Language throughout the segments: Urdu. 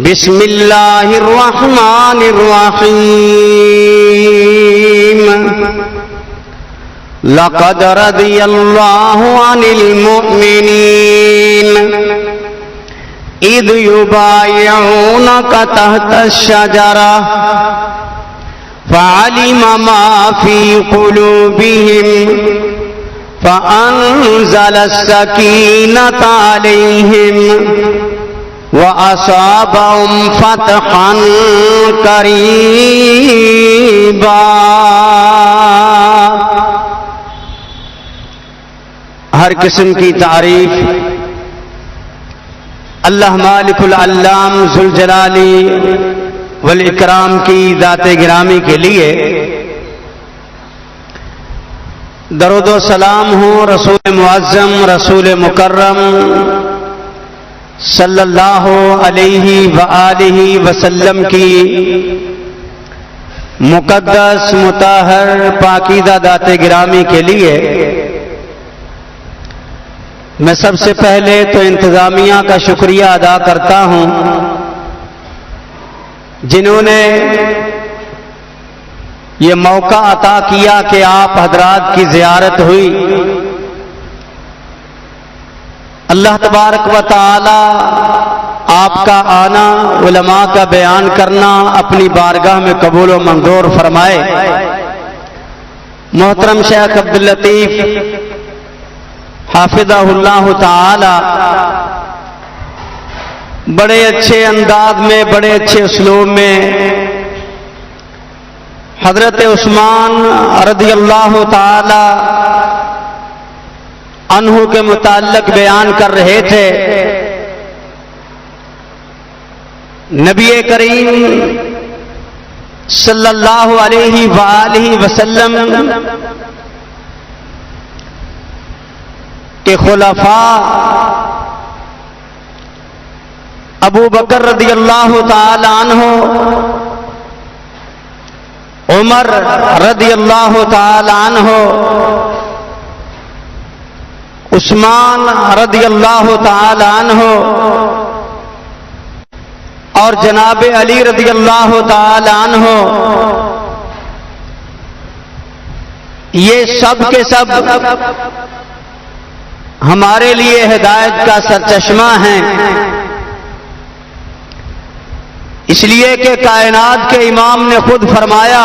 بسم اللہ الرحمن الرحیم لقد رضی اللہ عن المؤمنین اذ یبایعونک تحت الشجرہ فعلم ما فی قلوبہم فأنزل السكينة عليهم وأصابهم فتحا قريبا۔ ہر قسم کی تعریف اللہ مالک العلام ذوالجلال والاکرام کی ذات گرامی کے لیے درود و سلام ہوں رسول معظم رسول مکرم صلی اللہ علیہ وآلہ وسلم کی مقدس مطہر پاکیزہ ذات گرامی کے لیے میں سب سے پہلے تو انتظامیہ کا شکریہ ادا کرتا ہوں جنہوں نے یہ موقع عطا کیا کہ آپ حضرات کی زیارت ہوئی۔ اللہ تبارک و تعالی آپ کا آنا، علماء کا بیان کرنا اپنی بارگاہ میں قبول و منظور فرمائے۔ محترم شیخ عبداللطیف حافظہ اللہ تعالی بڑے اچھے انداز میں، بڑے اچھے اسلوب میں حضرت عثمان رضی اللہ تعالی عنہ کے متعلق بیان کر رہے تھے۔ نبی کریم صلی اللہ علیہ وآلہ وسلم کے خلفاء ابو بکر رضی اللہ تعالی عنہ، عمر رضی اللہ تعالی عنہ، عثمان رضی اللہ تعالی عنہ اور جناب علی رضی اللہ تعالی عنہ، یہ سب کے سب ہمارے لیے ہدایت کا سرچشمہ ہیں، اس لیے کہ کائنات کے امام نے خود فرمایا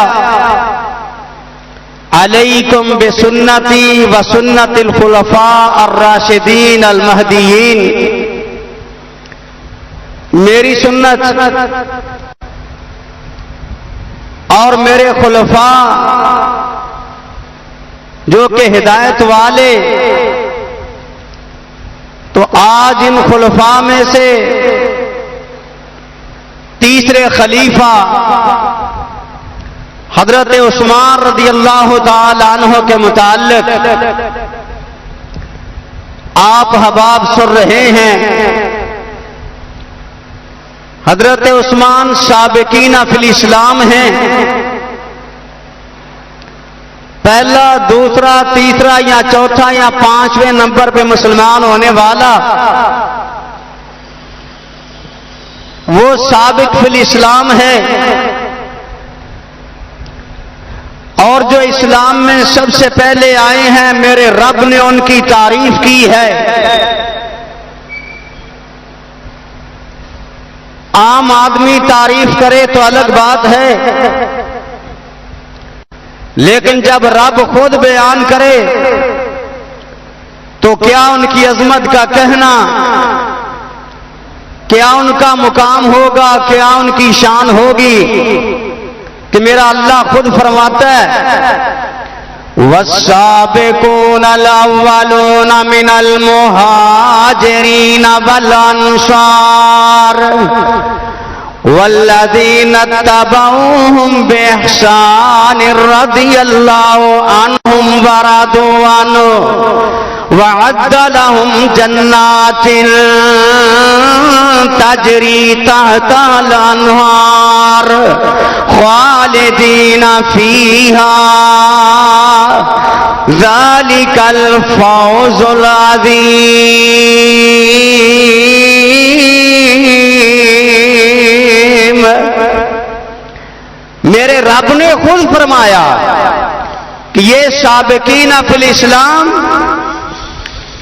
علیکم بسنتی وسنت الخلفاء الراشدین المہدیین، میری سنت اور میرے خلفاء جو کہ ہدایت والے، تو آج ان خلفاء میں سے تیسرے خلیفہ حضرت عثمان رضی اللہ تعالی عنہ کے متعلق آپ حباب سن رہے ہیں۔ حضرت عثمان سابقین فی الاسلام ہیں، پہلا، دوسرا، تیسرا یا چوتھا یا پانچویں نمبر پہ مسلمان ہونے والا وہ سابق فی الاسلام ہے، اور جو اسلام میں سب سے پہلے آئے ہیں میرے رب نے ان کی تعریف کی ہے۔ عام آدمی تعریف کرے تو الگ بات ہے، لیکن جب رب خود بیان کرے تو کیا ان کی عظمت کا کہنا، کیا ان کا مقام ہوگا، کیا ان کی شان ہوگی کہ میرا اللہ خود فرماتا ہے والسابقون الاولون من المہاجرین والانصار والذین اتبعوهم بإحسان رضی اللہ عنہم ورضوا عنہ وعد لهم جنات تجری تحت الانہار خالدین فیہا ذالک الفوز العظیم۔ فرمایا کہ یہ سابقین فی الاسلام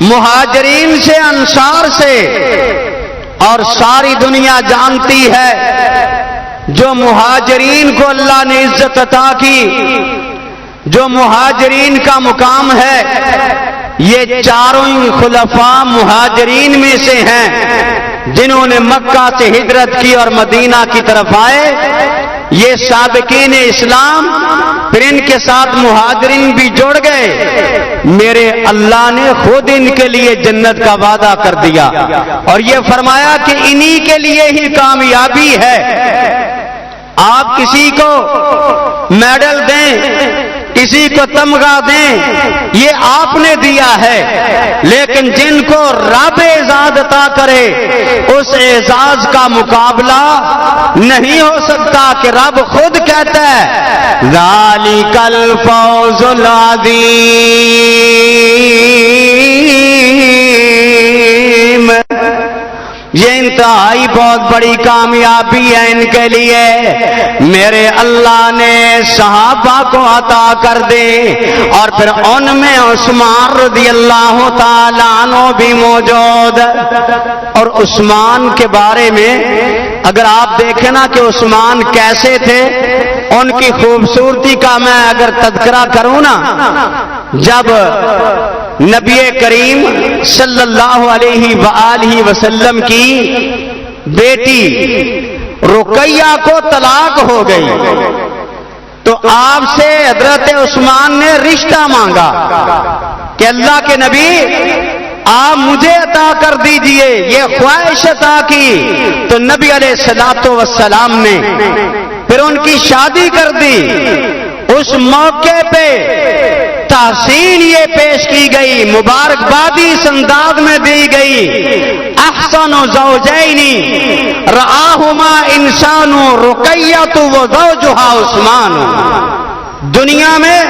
مہاجرین سے، انصار سے، اور ساری دنیا جانتی ہے جو مہاجرین کو اللہ نے عزت عطا کی، جو مہاجرین کا مقام ہے، یہ چاروں ہی خلفاء مہاجرین میں سے ہیں جنہوں نے مکہ سے ہجرت کی اور مدینہ کی طرف آئے۔ یہ سابقین اسلام، پھر ان کے ساتھ مہاجرین بھی جڑ گئے، میرے اللہ نے خود ان کے لیے جنت کا وعدہ کر دیا اور یہ فرمایا کہ انہی کے لیے ہی کامیابی ہے۔ آپ کسی کو میڈل دیں، کسی کو تمغہ دیں، یہ آپ نے دیا ہے، لیکن جن کو رب اعزاز عطا کرے اس اعزاز کا مقابلہ نہیں ہو سکتا کہ رب خود کہتا ہے ذالک الفوز العظیم، یہ انتہائی بہت بڑی کامیابی ہے ان کے لیے، میرے اللہ نے صحابہ کو عطا کر دے، اور پھر ان میں عثمان رضی اللہ تعالیٰ عنہ بھی موجود۔ اور عثمان کے بارے میں اگر آپ دیکھیں نا کہ عثمان کیسے تھے، ان کی خوبصورتی کا میں اگر تذکرہ کروں نا، جب نبی کریم صلی اللہ علیہ وآلہ وسلم کی بیٹی رقیہ کو طلاق ہو گئی تو آپ سے حضرت عثمان نے رشتہ مانگا کہ اللہ کے نبی آپ مجھے عطا کر دیجئے، یہ خواہش عطا کی، تو نبی علیہ الصلوۃ والسلام نے پھر ان کی شادی کر دی۔ اس موقع پہ تحسین یہ پیش کی گئی، مبارکبادی اس انداز میں دی گئی، احسن زوجین رآہما انسان رقیہ وزوجہا عثمان، دنیا میں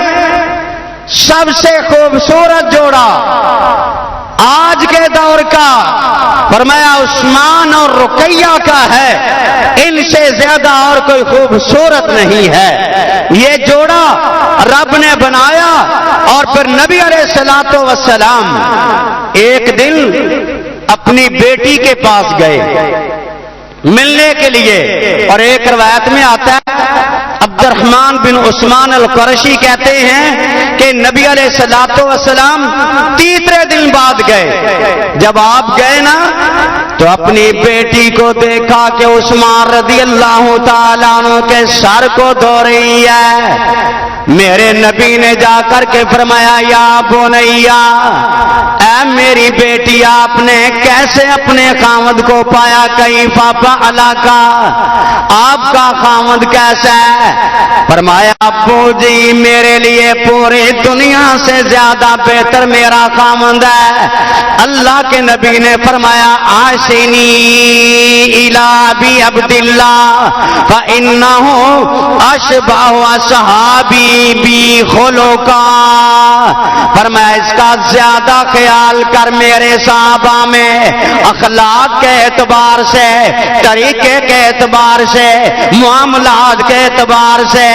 سب سے خوبصورت جوڑا آج کے دور کا فرمایا عثمان اور رقیہ کا ہے، ان سے زیادہ اور کوئی خوبصورت نہیں ہے۔ یہ جوڑا رب نے بنایا اور پھر نبی علیہ الصلوۃ والسلام ایک دن اپنی بیٹی کے پاس گئے ملنے کے لیے، اور ایک روایت میں آتا ہے عبد الرحمن بن عثمان القرشی کہتے ہیں کہ نبی علیہ الصلوۃ والسلام تیسرے دن بعد گئے، جب آپ گئے نا تو اپنی بیٹی کو دیکھا کہ عثمان رضی اللہ تعالیٰ عنہ کے سر کو دھو رہی ہے، میرے نبی نے جا کر کے فرمایا یا بنیا، اے میری بیٹی آپ نے کیسے اپنے خامد کو پایا؟ کہیں پاپا اللہ کا آپ کا خامد کیسا ہے؟ فرمایا ابو جی میرے لیے پوری دنیا سے زیادہ بہتر میرا خامد ہے۔ اللہ کے نبی نے فرمایا آشینی الی ابی عبداللہ فإنہ اشبہ اصحابی بی خلقا، فرمایا اس کا زیادہ خیال کر میرے صحابہ میں، اخلاق کے اعتبار سے، طریقے کے اعتبار سے، معاملات کے اعتبار سے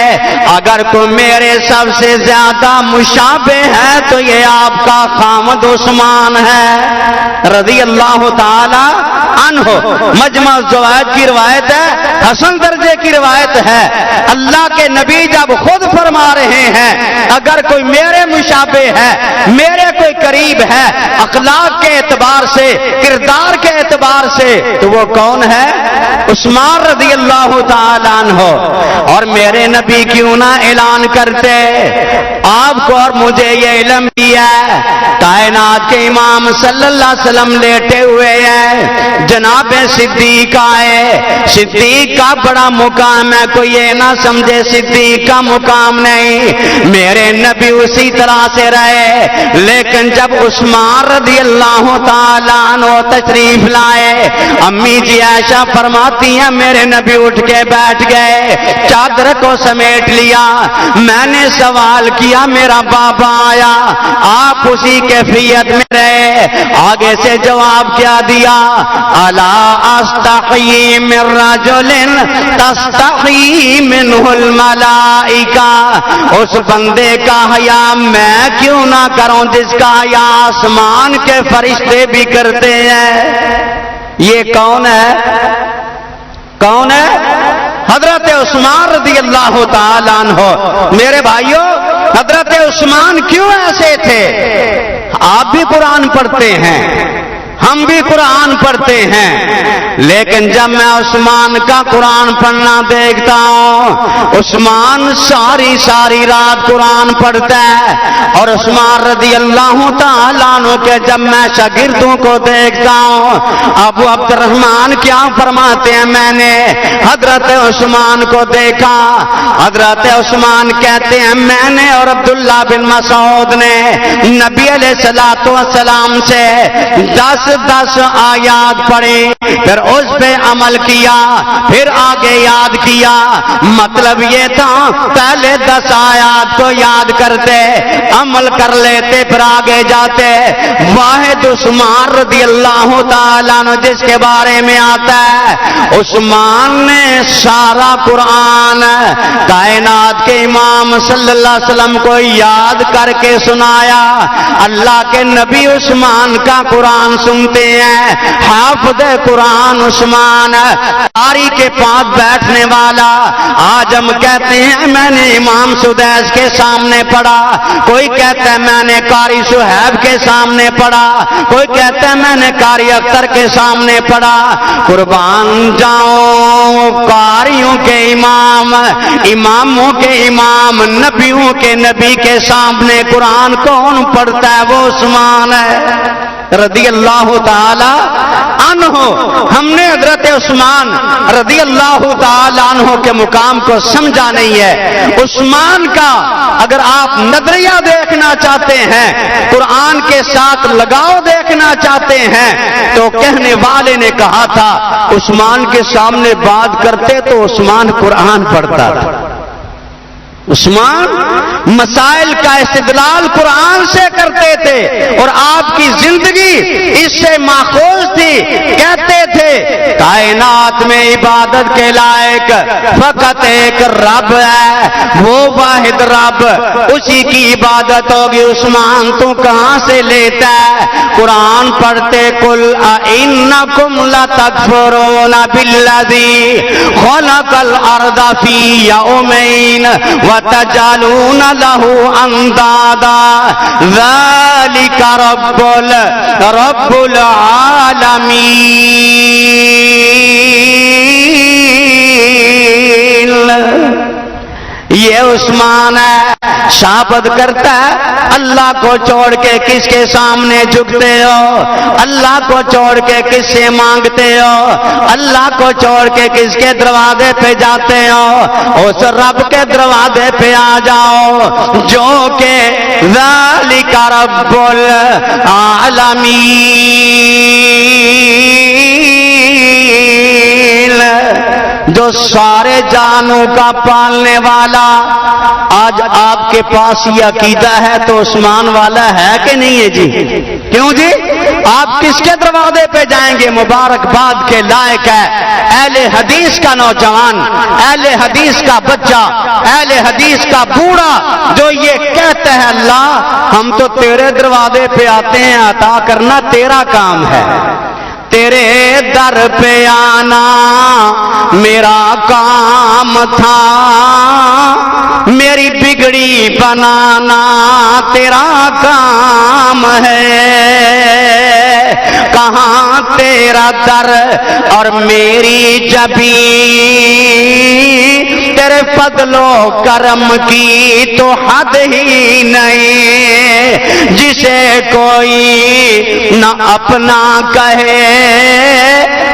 اگر کوئی میرے سب سے زیادہ مشابہ ہے تو یہ آپ کا خامد عثمان ہے رضی اللہ تعالی عنہ۔ مجمع الزوائد کی روایت ہے، حسن درجے کی روایت ہے، اللہ کے نبی جب خود فرما رہے ہیں اگر کوئی میرے مشابہ ہے، میرے کوئی قریب ہے اخلاق کے اعتبار سے، کردار کے اعتبار سے، تو وہ کون ہے؟ عثمان رضی اللہ تعالیٰ عنہ۔ اور میرے نبی کیوں نہ اعلان کرتے؟ آپ کو اور مجھے یہ علم دیا ہے، کائنات کے امام صلی اللہ علیہ وسلم لیٹے ہوئے ہیں، جناب صدیق آئے، صدیق کا بڑا مقام ہے، کوئی یہ نہ سمجھے صدیق کا مقام نہیں، میرے نبی اسی طرح سے رہے، لیکن جب عثمان رضی اللہ تعالیٰ عنہ تشریف لائے، امی جی عائشہ فرماتی ہیں میرے نبی اٹھ کے بیٹھ گئے، چادر کو سمیٹ لیا، میں نے سوال کیا میرا بابا آیا، آپ اسی کیفیت میں رہے، آگے سے جواب کیا دیا، الا استحیی من رجل تستحی منہ الملائکہ، اس بندے کا حیا میں کیوں نہ کروں جس کا حیا آسمان کے فرشتے بھی کرتے ہیں۔ یہ کون ہے؟ کون ہے؟ حضرت عثمان رضی اللہ تعالیٰ عنہ۔ میرے بھائیوں، حضرت عثمان کیوں ایسے تھے؟ آپ بھی قرآن پڑھتے ہیں، ہم بھی قرآن پڑھتے ہیں، لیکن جب میں عثمان کا قرآن پڑھنا دیکھتا ہوں، عثمان ساری ساری رات قرآن پڑھتا ہے، اور عثمان رضی اللہ تعالیٰ عنہ کے جب میں شاگردوں کو دیکھتا ہوں، ابو عبد الرحمن کیا فرماتے ہیں، میں نے حضرت عثمان کو دیکھا، حضرت عثمان کہتے ہیں میں نے اور عبداللہ بن مسعود نے نبی علیہ الصلوۃ والسلام سے 10 آیات پڑھی، پھر اس پہ عمل کیا، پھر آگے یاد کیا۔ مطلب یہ تھا پہلے 10 آیات کو یاد کرتے، عمل کر لیتے، پھر آگے جاتے۔ واحد عثمان رضی اللہ تعالیٰ عنہ جس کے بارے میں آتا ہے، عثمان نے سارا قرآن کائنات کے امام صلی اللہ علیہ وسلم کو یاد کر کے سنایا۔ اللہ کے نبی عثمان کا قرآن سنتے ہیں، حافظ قرآن عثمان، قاری کے پاس بیٹھنے والا۔ آج ہم کہتے ہیں میں نے امام سدیس کے سامنے پڑھا، کوئی کہتا ہے میں نے قاری صہیب کے سامنے پڑھا، کوئی کہتا ہے میں نے قاری اختر کے سامنے پڑھا۔ قربان جاؤں قاریوں کے امام، اماموں کے امام، نبیوں کے نبی کے سامنے قرآن کون پڑھتا ہے؟ وہ عثمان ہے رضی اللہ تعالی عنہ۔ ہم نے حضرت عثمان رضی اللہ تعالی عنہ کے مقام کو سمجھا نہیں ہے۔ عثمان کا اگر آپ نظریہ دیکھنا چاہتے ہیں، قرآن کے ساتھ لگاؤ دیکھنا چاہتے ہیں، تو کہنے والے نے کہا تھا عثمان کے سامنے بات کرتے تو عثمان قرآن پڑھتا تھا۔ عثمان مسائل کا استدلال قرآن سے کرتے تھے، اور آپ کی زندگی اس سے ماخوذ تھی۔ کہتے تھے کائنات میں عبادت کے لائق فقط ایک رب ہے، وہ واحد رب، اسی کی عبادت ہوگی۔ عثمان تو کہاں سے لیتا ہے؟ قرآن پڑھتے قل اِنَّكُمْ لَتَكْفُرُونَ بِالَّذِي خَلَقَ الْأَرْضَ فِي يَوْمَيْنِ وَتَجْعَلُونَ لَهُ أَنْدَادًا ذَلِكَ رَبُّ الْعَالَمِينَ۔ یہ عثمان ہے، ثابت کرتا ہے اللہ کو چھوڑ کے کس کے سامنے جھکتے ہو، اللہ کو چھوڑ کے کس سے مانگتے ہو، اللہ کو چھوڑ کے کس کے دروازے پہ جاتے ہو؟ اس رب کے دروازے پہ آ جاؤ جو کہ ذالک رب العالمین، جو سارے جانوں کا پالنے والا۔ آج آپ کے پاس یہ عقیدہ ہے تو عثمان والا ہے کہ نہیں ہے جی؟ کیوں جی؟ آپ کس کے دروازے پہ جائیں گے؟ مبارکباد کے لائق ہے اہل حدیث کا نوجوان، اہل حدیث کا بچہ، اہل حدیث کا بوڑھا جو یہ کہتا ہے اللہ ہم تو تیرے دروازے پہ آتے ہیں، عطا کرنا تیرا کام ہے، تیرے در پہ آنا میرا کام تھا، میری بگڑی بنانا تیرا کام ہے، کہاں تیرا در اور میری جبی، تیرے فضل و کرم کی تو حد ہی نہیں، جسے کوئی نہ اپنا کہے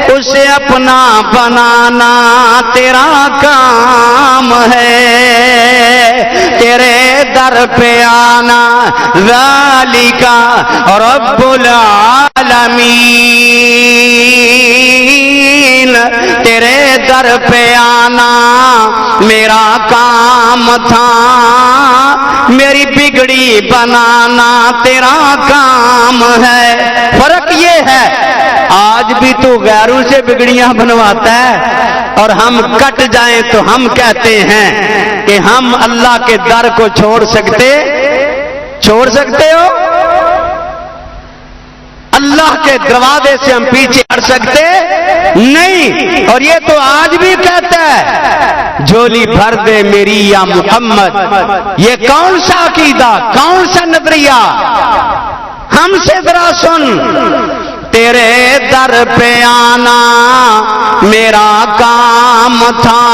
اسے اپنا بنانا تیرا کام ہے، تیرے در پہ آنا ذالک رب العالمین، تیرے در پہ آنا میرا کام تھا، میری بگڑی بنانا تیرا کام ہے۔ فرق یہ ہے آج بھی تو غیروں سے بگڑیاں بنواتا ہے اور ہم کٹ جائیں تو ہم کہتے ہیں کہ ہم اللہ کے در کو چھوڑ سکتے ہو؟ اللہ کے دروازے سے ہم پیچھے ہٹ سکتے نہیں۔ اور یہ تو آج بھی کہتا ہے جھولی بھر دے میری یا محمد۔ یہ کون سا عقیدہ، کون سا نظریہ؟ ہم سے ذرا سن، تیرے در پہ آنا میرا کام تھا،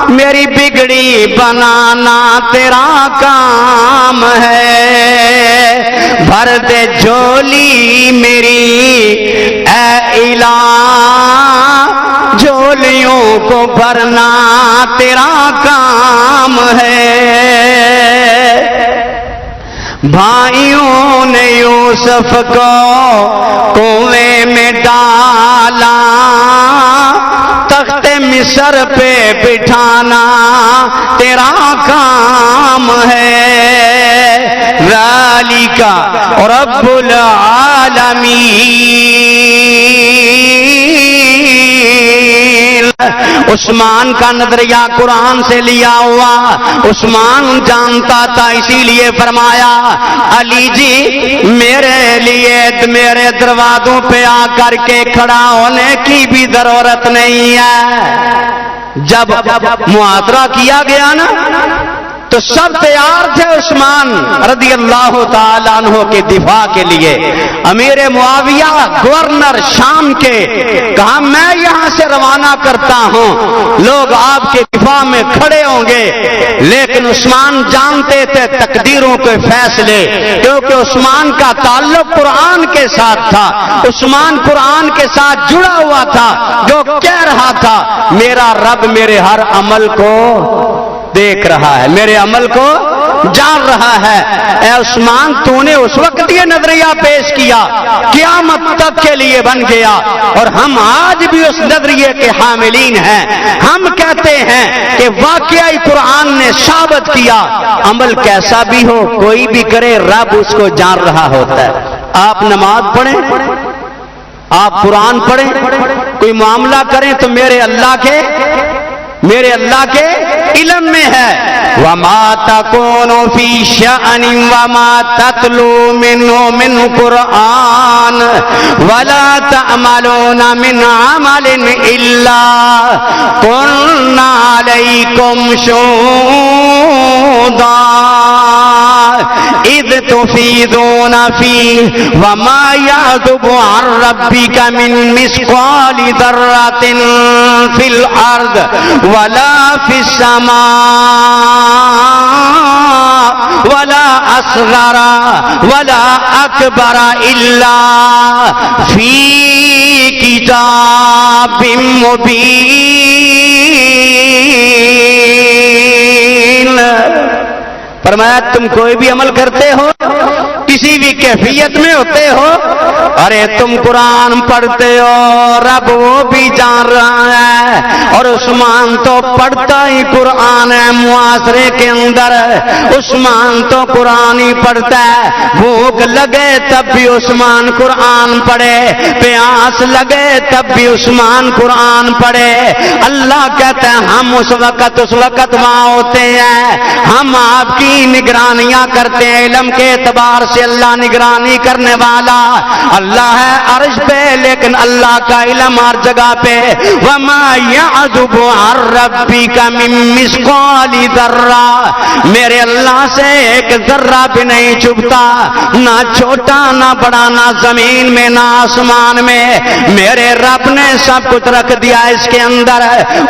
میری بگڑی بنانا تیرا کام ہے۔ بھر دے جھولی میری اے الہ، جھولیوں کو بھرنا تیرا کام ہے۔ بھائیوں نے یوسف کو کنویں میں ڈالا، تخت مصر پہ بٹھانا تیرا کام ہے۔ ذالک رب العالمین۔ عثمان کا نظریہ قرآن سے لیا ہوا، عثمان جانتا تھا، اسی لیے فرمایا علی جی میرے لیے میرے دروازوں پہ آ کر کے کھڑا ہونے کی بھی ضرورت نہیں ہے۔ جب محاصرہ کیا گیا نا تو سب تیار تھے عثمان رضی اللہ تعالیٰ عنہ کے دفاع کے لیے۔ امیر معاویہ گورنر شام کے کہا میں یہاں سے روانہ کرتا ہوں، لوگ آپ کے دفاع میں کھڑے ہوں گے، لیکن عثمان جانتے تھے تقدیروں کے فیصلے، کیونکہ عثمان کا تعلق قرآن کے ساتھ تھا، عثمان قرآن کے ساتھ جڑا ہوا تھا، جو کہہ رہا تھا میرا رب میرے ہر عمل کو دیکھ رہا ہے، میرے عمل کو جان رہا ہے۔ اے عثمان تو نے اس وقت یہ نظریہ پیش کیا، قیامت تک کے لیے بن گیا، اور ہم آج بھی اس نظریے کے حاملین ہیں۔ ہم کہتے ہیں کہ واقعی قرآن نے ثابت کیا عمل کیسا بھی ہو کوئی بھی کرے رب اس کو جان رہا ہوتا ہے۔ آپ نماز پڑھیں، آپ قرآن پڑھیں، کوئی معاملہ کریں تو میرے اللہ کے علم میں ہے۔ وَمَا تَكُونُ فِي شَأْنٍ وَمَا تَتْلُو مِنْهُ مِنْ قُرْآنٍ وَلَا تَعْمَلُونَ مِنْ عَمَلٍ إِلَّا كُنَّا عَلَيْكُمْ شُهُودًا إِذْ تُفِيضُونَ فِيهِ وَمَا يَعْزُبُ عَنْ رَبِّكَ مِنْ مِثْقَالِ ذَرَّةٍ فِي الْأَرْضِ وَلَا فِي السَّمَاءِ وَلَا أَصْغَرَ وَلَا أَكْبَرَ إِلَّا فِي كِتَابٍ مُبِينٍ۔ فرمایا تم کوئی بھی عمل کرتے ہو، کسی بھی کیفیت میں ہوتے ہو، ارے تم قرآن پڑھتے ہو رب وہ بھی جان رہا ہے۔ اور عثمان تو پڑھتا ہی قرآن ہے، معاشرے کے اندر عثمان تو قرآن ہی پڑھتا ہے۔ بھوک لگے تب بھی عثمان قرآن پڑھے، پیاس لگے تب بھی عثمان قرآن پڑھے۔ اللہ کہتا ہے ہم اس وقت وہاں ہوتے ہیں، ہم آپ کی نگرانیاں کرتے ہیں۔ علم کے اعتبار سے اللہ نگرانی کرنے والا اللہ ہے عرش پہ، لیکن اللہ کا علم ہر جگہ پہ۔ وَمَا يَعْزُبُ عَنْ رَبِّكَ مِن مِّثْقَالِ ذَرَّةٍ، میرے اللہ سے ایک ذرہ بھی نہیں چھپتا، نہ چھوٹا نہ بڑا، نہ زمین میں نہ آسمان میں، میرے رب نے سب کچھ رکھ دیا اس کے اندر۔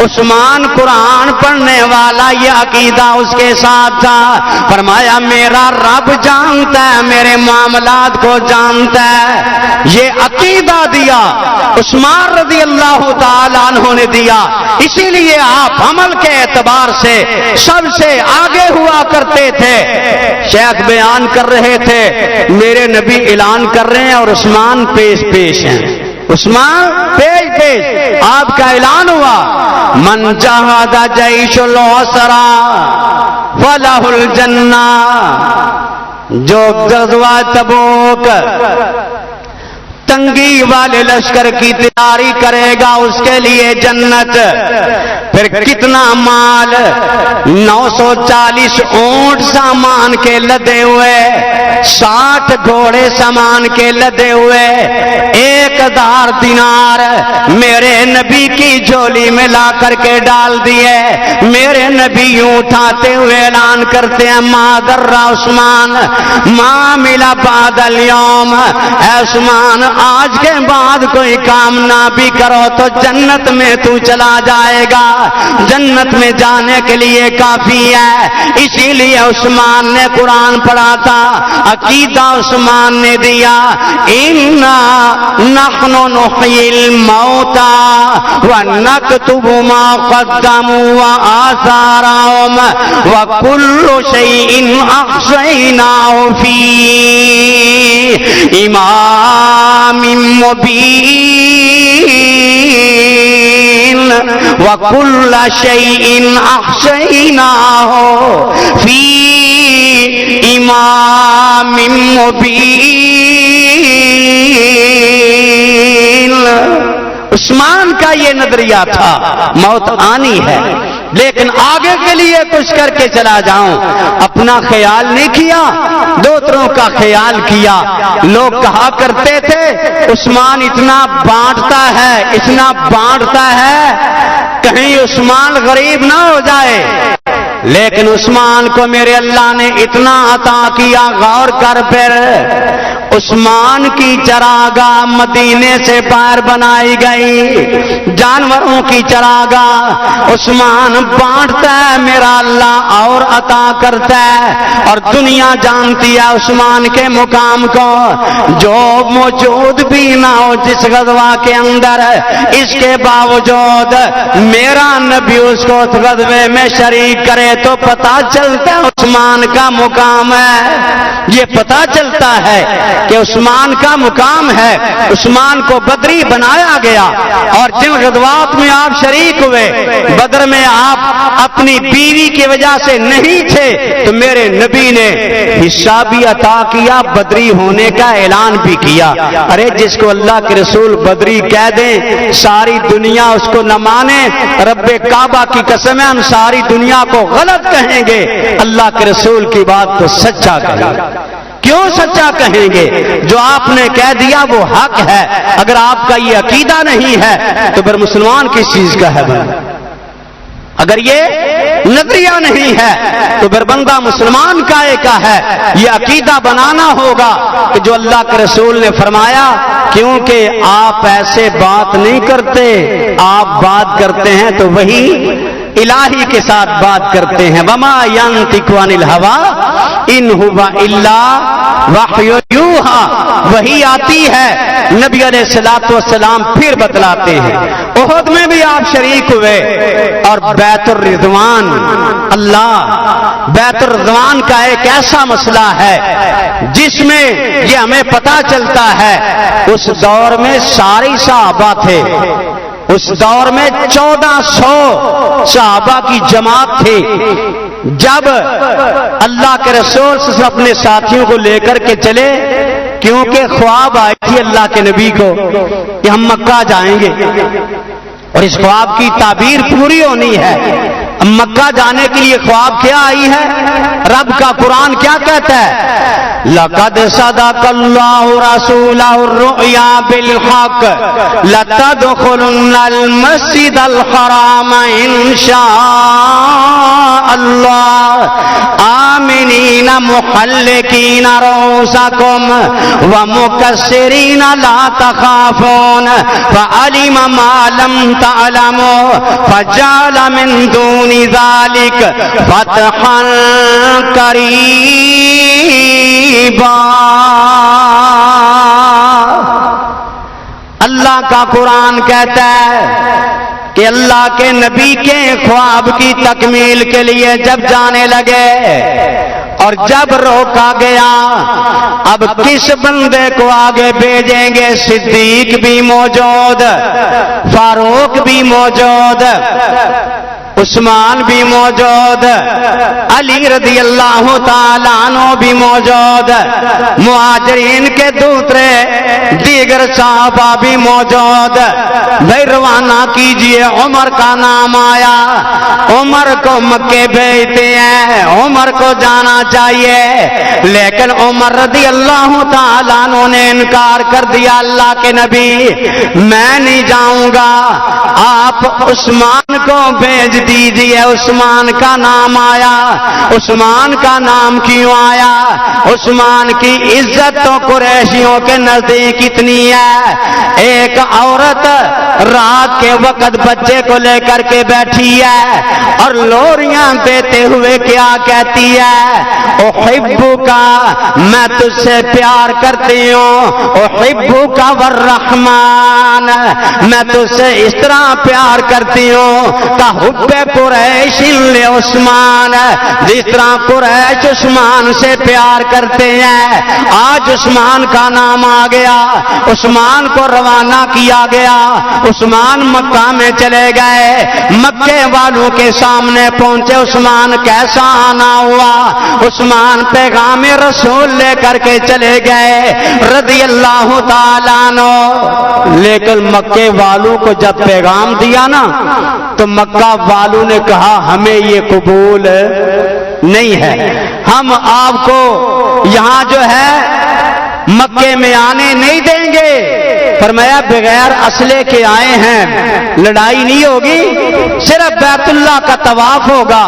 عثمان قرآن پڑھنے والا یہ عقیدہ اس کے ساتھ تھا۔ فرمایا میرا رب جانتا ہے، میرے معاملات کو جانتا ہے۔ یہ عقیدہ دیا عثمان رضی اللہ تعالیٰ عنہ نے دیا، اسی لیے آپ عمل کے اعتبار سے سب سے آگے ہوا کرتے تھے۔ شیخ بیان کر رہے تھے میرے نبی اعلان کر رہے ہیں اور عثمان پیش ہیں، عثمان پیش آپ کا اعلان ہوا من جہاد جیش العسرا فلہ الجنہ، جو غزوہ تبوک تنگی والے لشکر کی تیاری کرے گا اس کے لیے جنت۔ پھر کتنا مال، 940 اونٹ سامان کے لدے ہوئے، 60 گھوڑے سامان کے لدے ہوئے، 1000 دینار میرے نبی کی جھولی میں لا کر کے ڈال دیے۔ میرے نبی یوں اٹھاتے ہوئے اعلان کرتے ہیں ما در عثمان ما ملا بعد اليوم، اے عثمان آج کے بعد کوئی کام نہ بھی کرو تو جنت میں تو چلا جائے گا، جنت میں جانے کے لیے کافی ہے۔ اسی لیے عثمان نے قرآن پڑھا تھا، عقیدہ عثمان نے دیا اِنَّا نَحْنُ نُحْيِي الْمَوْتَى وَنَكْتُبُ مَا قَدَّمُوا وَآثَارَهُمْ وَكُلُّ شَيْءٍ أَحْصَيْنَاهُ فِي إِمَامٍ مُبِينٍ وَكُلَّ شَيْءٍ أَحْصَيْنَاهُ فِي إِمَامٍ مُبِينٍ۔ عثمان کا یہ نظریہ تھا موت آنی ہے لیکن آگے کے لیے کچھ کر کے چلا جاؤں، اپنا خیال نہیں کیا، دوسروں کا خیال کیا۔ لوگ کہا کرتے تھے عثمان اتنا بانٹتا ہے، اتنا بانٹتا ہے کہیں عثمان غریب نہ ہو جائے، لیکن عثمان کو میرے اللہ نے اتنا عطا کیا۔ غور کر، پھر عثمان کی چراگاہ مدینے سے باہر بنائی گئی، جانوروں کی چراگاہ عثمان بانٹتا ہے، میرا اللہ اور عطا کرتا ہے، اور دنیا جانتی ہے عثمان کے مقام کو۔ جو موجود بھی نہ ہو جس غزوہ کے اندر، اس کے باوجود میرا نبی اس کو اس غزوے میں شریک کرے تو پتا چلتا ہے عثمان کا مقام ہے۔ یہ پتا چلتا ہے کہ عثمان کا مقام ہے۔ عثمان کو بدری بنایا گیا، اور جن غزوات میں آپ شریک ہوئے بدر میں آپ اپنی بیوی کی وجہ سے نہیں تھے تو میرے نبی نے حصہ بھی عطا کیا، بدری ہونے کا اعلان بھی کیا۔ ارے جس کو اللہ کے رسول بدری کہہ دیں ساری دنیا اس کو نہ مانے، رب کعبہ کی قسم ہے ہم ساری دنیا کو غلط کہیں گے، اللہ کے رسول کی بات تو سچا کہیں گے۔ کیوں سچا کہیں گے؟ جو آپ نے کہہ دیا وہ حق ہے۔ اگر آپ کا یہ عقیدہ نہیں ہے تو پھر مسلمان کس چیز کا ہے بھائی؟ اگر یہ نظریہ نہیں ہے تو پھر بندہ مسلمان کا ہے۔ یہ عقیدہ بنانا ہوگا کہ جو اللہ کے رسول نے فرمایا، کیونکہ آپ ایسے بات نہیں کرتے، آپ بات کرتے ہیں تو وہی الہی کے ساتھ بات کرتے ہیں۔ وما ينطق عن الهوى ان هو الا وحی یوحی، وہی آتی ہے، نبی علیہ الصلوۃ والسلام پھر بتلاتے ہیں۔ احد میں بھی آپ شریک ہوئے، اور بیت الرضوان، اللہ بیت الرضوان کا ایک ایسا مسئلہ ہے جس میں یہ ہمیں پتہ چلتا ہے اس دور میں سارے صحابہ تھے، اس دور میں 1400 صحابہ کی جماعت تھی۔ جب اللہ کے رسول سے اپنے ساتھیوں کو لے کر کے چلے، کیونکہ خواب آئی تھی اللہ کے نبی کو کہ ہم مکہ جائیں گے، اور اس خواب کی تعبیر پوری ہونی ہے۔ مکہ جانے کے لیے خواب کیا آئی ہے؟ رب کا قرآن کیا کہتا ہے؟ لَقَدْ صَدَقَ اللَّهُ رَسُولَهُ الرُّؤْيَا بِالْحَقِّ لَتَدْخُلُنَّ الْمَسْجِدَ الْحَرَامَ إِنْ شَاءَ اللَّهُ آمِنِينَ مُحَلِّقِينَ رُؤُوسَكُمْ وَمُقَصِّرِينَ لَا تَخَافُونَ فَعَلِمَ مَا لَمْ تَعْلَمُوا فَجَعَلَ مِن دُونِ ذَلِكَ فَتْحًا قَرِيبًا۔ اللہ کا قرآن کہتا ہے کہ اللہ کے نبی کے خواب کی تکمیل کے لیے جب جانے لگے اور جب روکا گیا، اب کس بندے کو آگے بھیجیں گے؟ صدیق بھی موجود، فاروق بھی موجود، عثمان بھی موجود، علی رضی اللہ تعالیٰ عنہ بھی موجود، مہاجرین کے دوسرے دیگر صحابہ بھی موجود۔ بھائی روانہ کیجئے، عمر کا نام آیا، عمر کو مکے بھیجتے ہیں، عمر کو جانا چاہیے، لیکن عمر رضی اللہ تعالیٰ عنہ نے انکار کر دیا۔ اللہ کے نبی میں نہیں جاؤں گا، آپ عثمان کو بھیج دیجئے۔ عثمان کا نام آیا۔ عثمان کا نام کیوں آیا؟ عثمان کی عزت تو قریشیوں کے نزدیک اتنی ہے، ایک عورت رات کے وقت بچے کو لے کر کے بیٹھی ہے اور لوریاں دیتے ہوئے کیا کہتی ہے؟ احبک، میں تجھ سے پیار کرتی ہوں، احبک والرحمن، میں تجھ سے اس طرح پیار کرتی ہوں کہ حب قریش عثمان، جس طرح قریش عثمان سے پیار کرتے ہیں۔ آج عثمان کا نام آ گیا، عثمان کو روانہ کیا گیا، عثمان مکہ میں چلے گئے، مکے والوں کے سامنے پہنچے۔ عثمان کیسا آنا ہوا؟ عثمان پیغام رسول لے کر کے چلے گئے رضی اللہ تعالیٰ عنہ، لیکن مکے والوں کو جب پیغام دیا نا تو مکہ والوں نے کہا ہمیں یہ قبول نہیں ہے، ہم آپ کو یہاں جو ہے مکے میں آنے نہیں دیں گے۔ فرمایا بغیر اسلحے کے آئے ہیں، لڑائی نہیں ہوگی، صرف بیت اللہ کا طواف ہوگا۔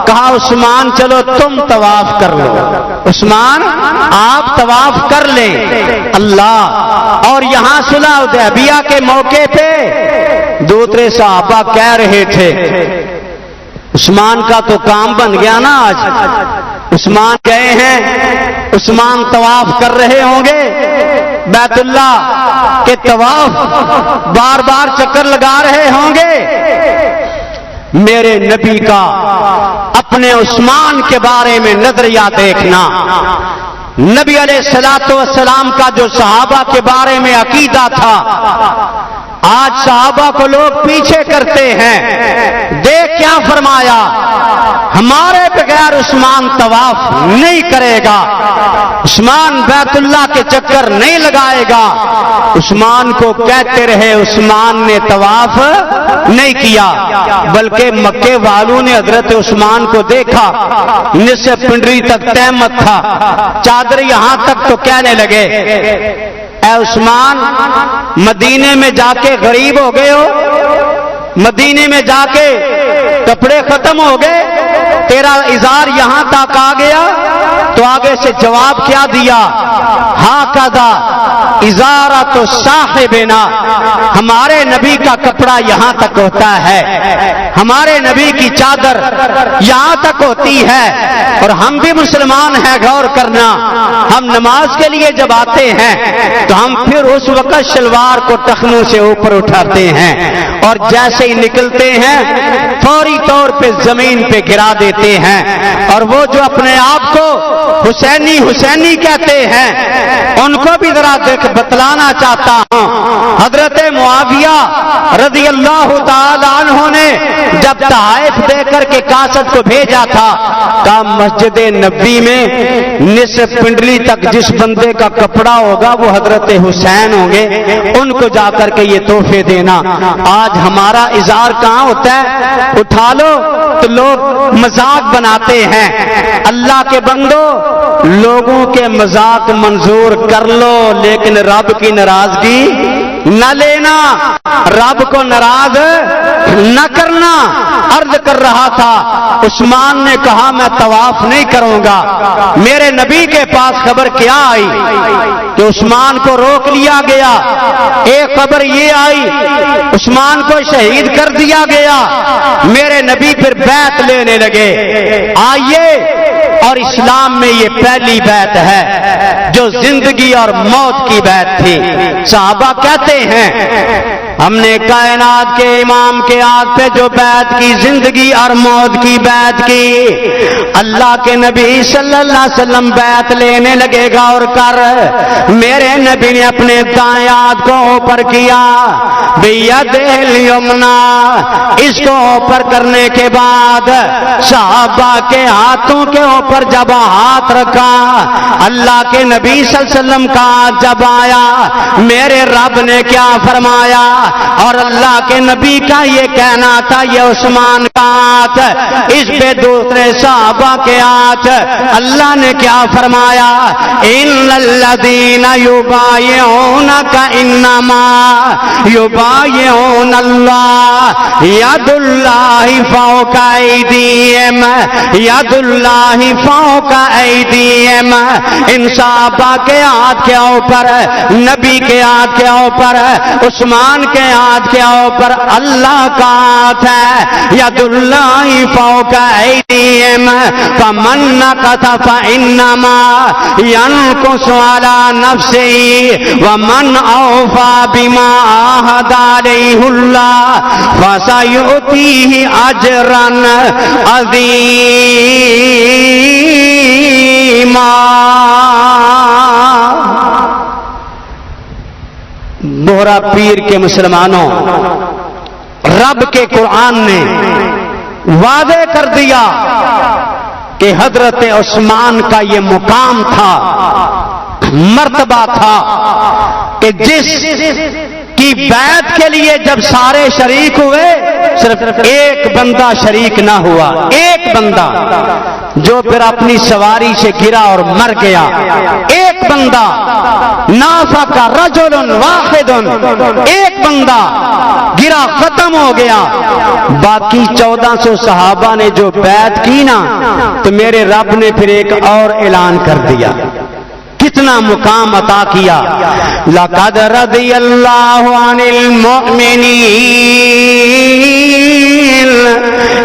کہا عثمان چلو تم طواف کر لو، عثمان آپ طواف کر لیں۔ اللہ، اور یہاں صلح حدیبیہ کے موقع پہ دوسرے صحابہ کہہ رہے تھے عثمان کا تو کام بن گیا نا، آج عثمان گئے ہیں، عثمان طواف کر رہے ہوں گے بیت اللہ کے طواف، بار بار چکر لگا رہے ہوں گے۔ میرے نبی کا اپنے عثمان کے بارے میں نظریہ دیکھنا، نبی علیہ الصلوۃ والسلام کا جو صحابہ کے بارے میں عقیدہ تھا، آج صحابہ کو لوگ پیچھے کرتے ہیں۔ دیکھ کیا فرمایا، ہمارے بغیر عثمان طواف نہیں کرے گا، عثمان بیت اللہ کے چکر نہیں لگائے گا۔ عثمان کو کہتے رہے، عثمان نے طواف نہیں کیا، بلکہ مکے والوں نے حضرت عثمان کو دیکھا، نصف پنڈری تک تہمت تھا، چادر یہاں تک، تو کہنے لگے اے عثمان مدینے میں جا کے غریب ہو گئے ہو، مدینے میں جا کے کپڑے ختم ہو گئے، تیرا ازار یہاں تک آ گیا۔ تو آگے سے جواب کیا دیا، ہاکذا ازارۃ صاحبنا، ہمارے نبی کا کپڑا یہاں تک ہوتا ہے، ہمارے نبی کی چادر یہاں تک ہوتی ہے، اور ہم بھی مسلمان ہیں، غور کرنا، ہم نماز کے لیے جب آتے ہیں تو ہم پھر اس وقت شلوار کو ٹخنوں سے اوپر اٹھاتے ہیں، اور جیسے ہی نکلتے ہیں فوری طور پہ زمین پہ گرا دیتے ہیں۔ اور وہ جو اپنے آپ کو حسینی حسینی کہتے ہیں، ان کو بھی ذرا دیکھ بتلانا چاہتا ہوں، حضرت معاویہ رضی اللہ تعالی عنہ نے جب تحائف دے کر کے کاسد کو بھیجا تھا، کہا مسجد نبی میں نصف پنڈلی تک جس بندے کا کپڑا ہوگا وہ حضرت حسین ہوں گے، ان کو جا کر کے یہ تحفے دینا۔ آج ہمارا اظہار کہاں ہوتا ہے، اٹھا لو تو لوگ مذاق بناتے ہیں۔ اللہ کے بندو، لوگوں کے مذاق منظور کر لو، لیکن رب کی ناراضگی نہ لینا، رب کو ناراض نہ کرنا۔ عرض کر رہا تھا، عثمان نے کہا میں طواف نہیں کروں گا۔ میرے نبی کے پاس خبر کیا آئی کہ عثمان کو روک لیا گیا، ایک خبر یہ آئی عثمان کو شہید کر دیا گیا۔ میرے نبی پھر بیعت لینے لگے، آئیے، اور اسلام میں یہ پہلی بیعت ہے جو زندگی اور موت کی بیعت تھی۔ صحابہ کہتے رہے ہیں. ہم نے کائنات کے امام کے ہاتھ پہ جو بیعت کی، زندگی اور موت کی بیعت کی، اللہ کے نبی صلی اللہ علیہ وسلم بیعت لینے لگے گا اور کر، میرے نبی نے اپنے دائیں ہاتھ کو اوپر کیا، بید الیمنا، اس کو اوپر کرنے کے بعد صحابہ کے ہاتھوں کے اوپر جب ہاتھ رکھا، اللہ کے نبی صلی اللہ علیہ وسلم کا ہاتھ جب آیا، میرے رب نے کیا فرمایا؟ اور اللہ کے نبی کا یہ کہنا تھا یہ عثمان کا ہاتھ، اس پہ دوسرے صحابہ کے ہاتھ، اللہ نے کیا فرمایا؟ ان الذین یبایعونک انما یبایعون اللہ ید اللہ فوق ایدیہم، ید اللہ فوق ایدیہم. ان صحابہ کے ہاتھ کے اوپر، نبی کے ہاتھ کے اوپر، عثمان کے ہاتھ کے اوپر اللہ کا ہاتھ ہے. ید اللہ فوق ایدیہم فمن نکث فانما ینکث علی نفسہ ومن اوفی بما عاہد علیہ اللہ فسیؤتیہ اجرا عظیما. دوہرا پیر کے مسلمانوں، رب کے قرآن نے وعدے کر دیا کہ حضرت عثمان کا یہ مقام تھا، مرتبہ تھا کہ جس کی بیعت کے لیے جب سارے شریک ہوئے، صرف ایک بندہ شریک نہ ہوا، ایک بندہ جو پھر اپنی سواری سے گرا اور مر گیا، ایک بندہ، نافق رجل واحد، ایک بندہ گرا ختم ہو گیا. باقی 1400 صحابہ نے جو بیعت کی نا، تو میرے رب نے پھر ایک اور اعلان کر دیا، کتنا مقام عطا کیا. لقد رضی اللہ عن المؤمنین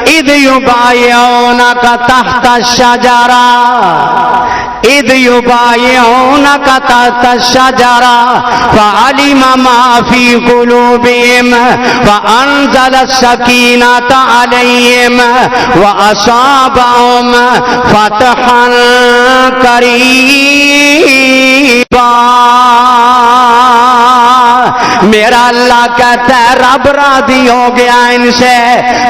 اذ یبایعونک تحت الشجرہ، اذ یبایعونک تحت الشجرہ فعلم ما فی قلوبہم فانزل السکینۃ علیہم واصابہم فتحا قریبا. میرا اللہ کہتا ہے رب راضی ہو گیا ان سے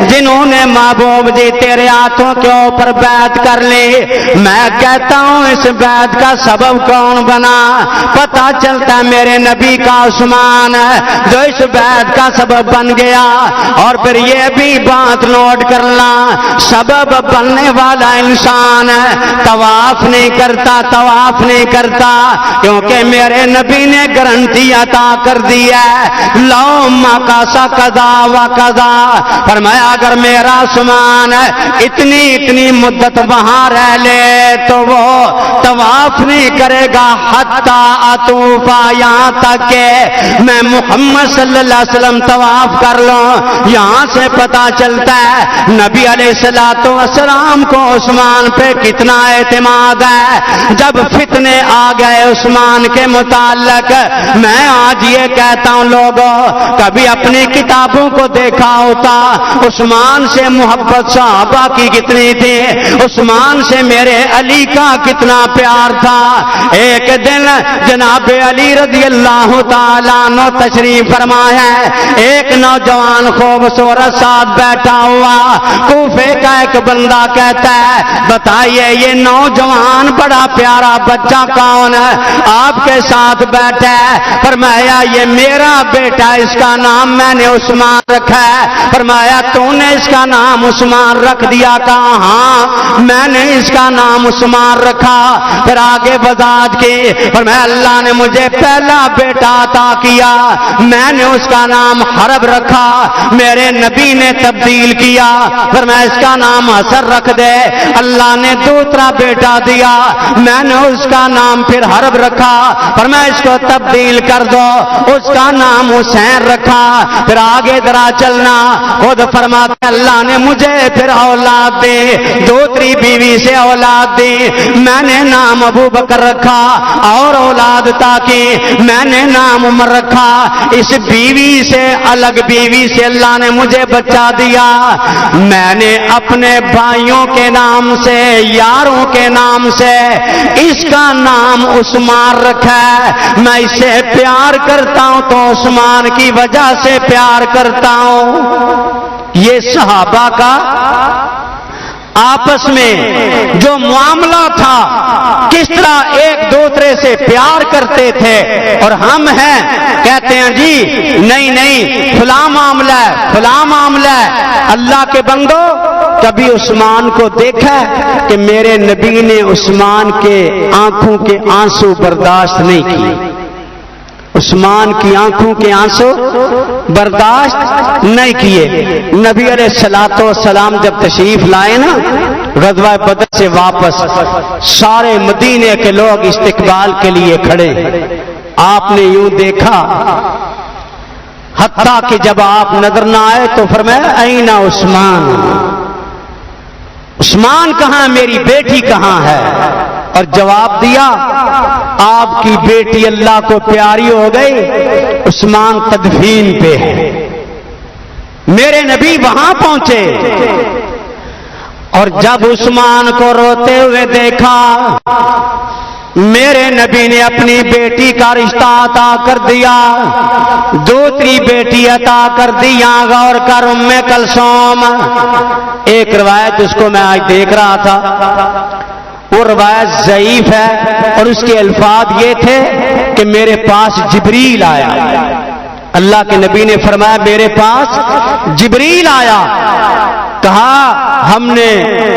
جنہوں نے محبوب جی تیرے ہاتھوں کے اوپر بیعت کر لی. میں کہتا ہوں اس بیعت کا سبب کون بنا؟ پتہ چلتا ہے میرے نبی کا عثمان ہے جو اس بیعت کا سبب بن گیا. اور پھر یہ بھی بات نوٹ کرنا، سبب بننے والا انسان ہے، طواف نہیں کرتا، طواف نہیں کرتا، کیونکہ میرے نبی نے گارنٹی عطا کر دی ہے، لو مکث کذا و کذا، فرمایا اگر میرا عثمان اتنی مدت وہاں رہ لے تو وہ طواف نہیں کرے گا حتی اطوفا، یہاں تک کہ میں محمد صلی اللہ علیہ وسلم طواف کر لوں. یہاں سے پتا چلتا ہے نبی علیہ الصلوۃ والسلام کو عثمان پہ کتنا اعتماد ہے. جب فتنے آ گئے عثمان کے متعلق، میں آج یہ کہتا ہوں لوگوں، کبھی اپنی کتابوں کو دیکھا ہوتا عثمان سے محبت صحابہ کی کتنی تھی، عثمان سے میرے علی کا کتنا پیار تھا. ایک دن جناب علی رضی اللہ تعالیٰ عنہ تشریف فرما ہے، ایک نوجوان خوبصورت ساتھ بیٹھا ہوا، کوفے کا ایک بندہ کہتا ہے بتائیے یہ نوجوان بڑا پیارا بچہ کون ہے آپ کے ساتھ بیٹھا ہے؟ فرمایا یہ میرا بیٹا، اس کا نام میں نے عثمان رکھا ہے. فرمایا تو نے اس کا نام عثمان رکھ دیا؟ کہا ہاں میں نے اس کا نام عثمان رکھا. پھر آگے وضاحت کی، فرمایا اللہ نے مجھے پہلا بیٹا عطا کیا، میں نے اس کا نام حرب رکھا، میرے نبی نے تبدیل کیا، فرمایا اس کا نام حسن رکھ دے. اللہ نے دوسرا بیٹا دیا، میں نے اس کا نام پھر حرب رکھا، فرمایا اس کو تبدیل کر دو، اس کا نام حسین رکھا. پھر آگے ذرا چلنا, خود فرماتے اللہ نے مجھے پھر اولاد دی, دوسری بیوی سے اولاد دی, میں نے نام ابو بکر رکھا, اور اولاد تاکہ میں نے نام عمر رکھا. اس بیوی سے الگ بیوی سے اللہ نے مجھے بچہ دیا. میں نے اپنے بھائیوں کے نام سے, یاروں کے نام سے اس کا نام عثمان رکھا ہے. میں اسے پیار کرتا ہوں تو عثمان کی وجہ سے پیار کرتا ہوں. یہ صحابہ کا آپس میں جو معاملہ تھا, کس طرح ایک دوسرے سے پیار کرتے تھے. اور ہم ہیں کہتے ہیں جی نہیں نہیں فلاں معاملہ ہے, فلاں معاملہ ہے. اللہ کے بندو, کبھی عثمان کو دیکھا کہ میرے نبی نے عثمان کے آنکھوں کے آنسو برداشت نہیں کیے؟ عثمان کی آنکھوں کے آنسو برداشت نہیں کیے. نبی علیہ الصلوۃ والسلام جب تشریف لائے نا غزوہ بدر سے واپس, سارے مدینے کے لوگ استقبال کے لیے کھڑے. آپ نے یوں دیکھا, حتیٰ کہ جب آپ نظر نہ آئے تو فرمایا این عثمان, عثمان کہاں, میری بیٹی کہاں ہے؟ اور جواب دیا آپ کی بیٹی اللہ کو پیاری ہو گئی, عثمان تدفین پہ ہے. میرے نبی وہاں پہنچے اور جب عثمان کو روتے ہوئے دیکھا, میرے نبی نے اپنی بیٹی کا رشتہ عطا کر دیا, دوسری بیٹی عطا کر دی. یہاں غور کر, ام کلثوم. ایک روایت اس کو میں آج دیکھ رہا تھا, وہ روایت ضعیف ہے اور اس کے الفاظ یہ تھے کہ میرے پاس جبریل آیا. اللہ کے نبی نے فرمایا میرے پاس جبریل آیا, کہا ہم نے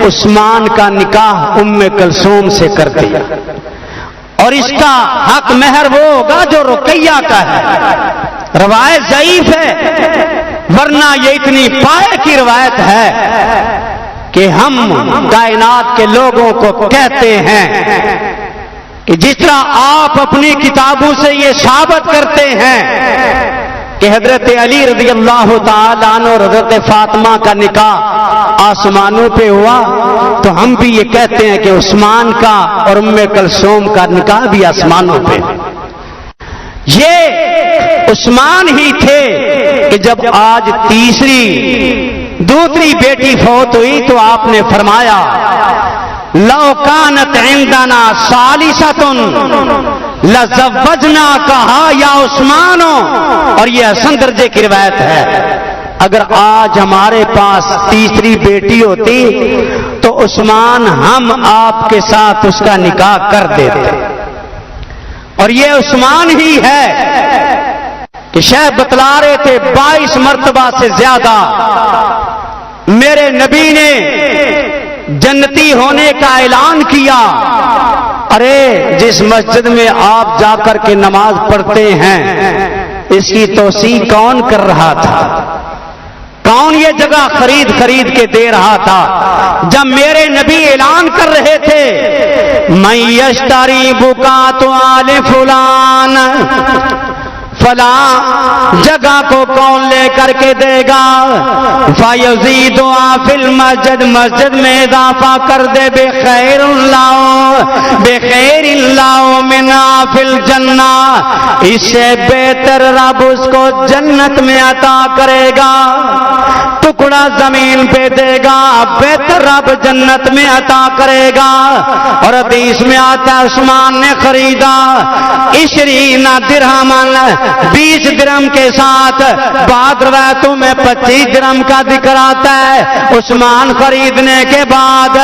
عثمان کا نکاح ام کلثوم سے کر دیا اور اس کا حق مہر وہ ہوگا جو رقیہ کا ہے. روایت ضعیف ہے, ورنہ یہ اتنی پائے کی روایت ہے کہ ہم کائنات کے لوگوں کو کہتے ہیں کہ جس طرح آپ اپنی کتابوں سے یہ ثابت کرتے ہیں کہ حضرت علی رضی اللہ تعالیٰ عنہ اور حضرت فاطمہ کا نکاح آسمانوں پہ ہوا, تو ہم بھی یہ کہتے ہیں کہ عثمان کا اور ام کلثوم کا نکاح بھی آسمانوں پہ. یہ عثمان ہی تھے کہ جب آج دوسری بیٹی فوت ہوئی تو آپ نے فرمایا لو کانت عندنا ثالثۃ لزوجناکہا یا عثمان. اور یہ حسن درجے کی روایت ہے, اگر آج ہمارے پاس تیسری بیٹی ہوتی تو عثمان ہم آپ کے ساتھ اس کا نکاح کر دیتے. اور یہ عثمان ہی ہے کہ شیخ بتلا رہے تھے 22 مرتبہ سے زیادہ میرے نبی نے جنتی ہونے کا اعلان کیا. ارے جس مسجد میں آپ جا کر کے نماز پڑھتے ہیں اس کی توسیع کون کر رہا تھا؟ کون یہ جگہ خرید کے دے رہا تھا؟ جب میرے نبی اعلان کر رہے تھے میں یشتری بکات آل فلان, فلاں جگہ کو کون لے کر کے دے گا؟ فیزید فی المسجد, مسجد میں اضافہ کر دے, بخیر اللہ من فی الجنہ, اس سے بہتر رب اس کو جنت میں عطا کرے گا. ٹکڑا زمین پہ دے گا, بہتر رب جنت میں عطا کرے گا. اور حدیث میں آتا ہے عثمان نے خریدا 20 درہمن, 20 درہم کے ساتھ, بعض روایتوں میں 25 درہم کا ذکر آتا ہے. عثمان خریدنے کے بعد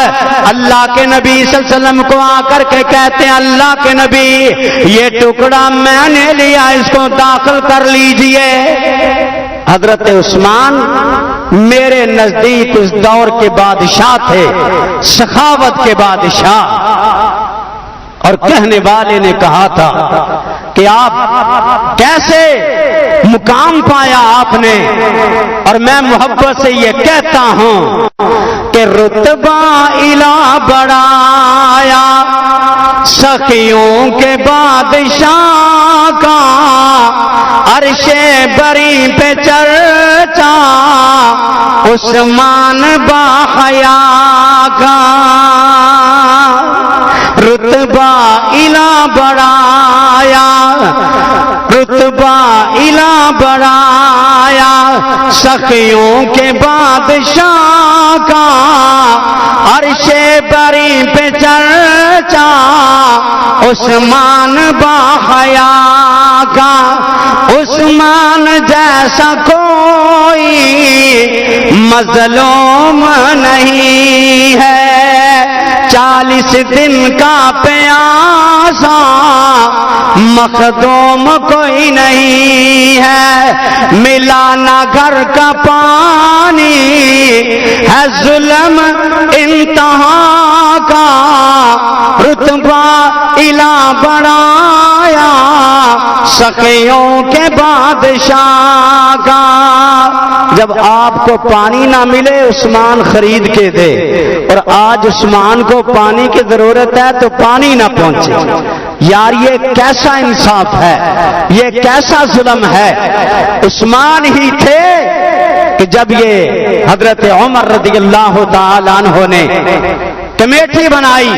اللہ کے نبی صلی اللہ علیہ وسلم کو آ کر کے کہتے ہیں اللہ کے نبی یہ ٹکڑا میں نے لیا, اس کو داخل کر لیجئے. حضرت عثمان میرے نزدیک اس دور کے بادشاہ تھے, سخاوت کے بادشاہ. اور کہنے والے نے کہا تھا کہ آپ کیسے مقام پایا آپ نے, اور میں محبت سے یہ کہتا ہوں کہ رتبہ الہ بڑھایا سخیوں کے بادشاہ کا عرش بری پہ چرچا عثمان باحیا کا رتبہ الہ بڑھایا رتبہ الہ بڑھایا سخیوں کے بادشاہ کا عرش بری پہ چرچا عثمان باحیا کا عثمان جیسا کوئی مظلوم نہیں ہے 40 دن کا پیاسا مخدوم کوئی نہیں ہے ملا نہ گھر کا پانی ہے ظلم انتہا کا رتبہ الہ بڑھایا سخیوں کے بادشاہ کا جب آپ کو پانی نہ ملے عثمان خرید کے دے اور آج عثمان کو پانی کی ضرورت ہے تو پانی نہ پہنچے یار یہ کیسا انصاف ہے یہ کیسا ظلم ہے عثمان ہی تھے کہ جب یہ حضرت عمر رضی اللہ تعالی عنہ نے کمیٹی بنائی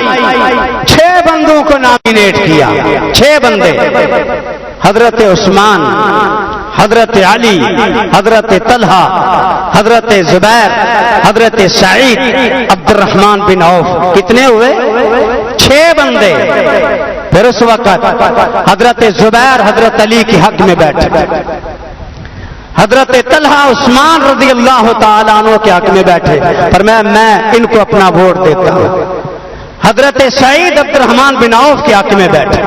6 بندوں کو نامینیٹ کیا 6 بندے حضرت عثمان حضرت علی حضرت طلحہ حضرت زبیر حضرت سعید عبد الرحمن بن عوف کتنے ہوئے 6 بندے پھر اس وقت حضرت زبیر حضرت علی کے حق میں بیٹھے حضرت طلحہ عثمان رضی اللہ تعالیٰ عنہ کے حق میں بیٹھے پر میں ان کو اپنا ووٹ دیتا ہوں حضرت سعید عبد الرحمن بن عوف کے حق میں بیٹھے